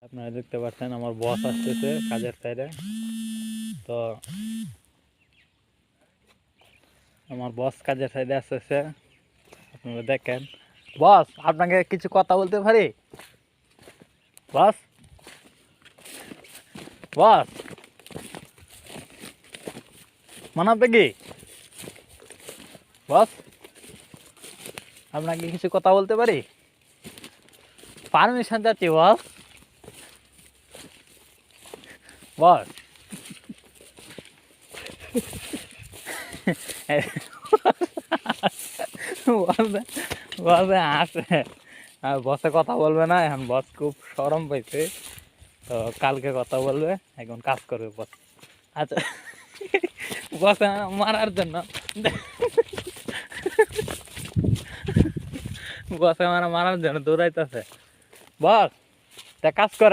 আপনারা দেখতে পাচ্ছেন আমার বস আসতেছে কাজের সাইডে। তো আমার বস কাজের সাইডে আসতেছে, আপনারা দেখেন। বস, আপনাকে কিছু কথা বলতে পারি? বস, বস মানাবে কি? বস, আপনাকে কিছু কথা বলতে পারি? পারমিশন চাচ্ছি বস। বস বসে আসে আর বসে কথা বলবে না, এখন বস খুব শরম পাইছে। তো কালকে কথা বলবে, এখন কাজ করবে বস। আচ্ছা, বসে মারার জন্য বসে মারার জন্য দৌড়াইতেছে। বস, তা কাজ করে।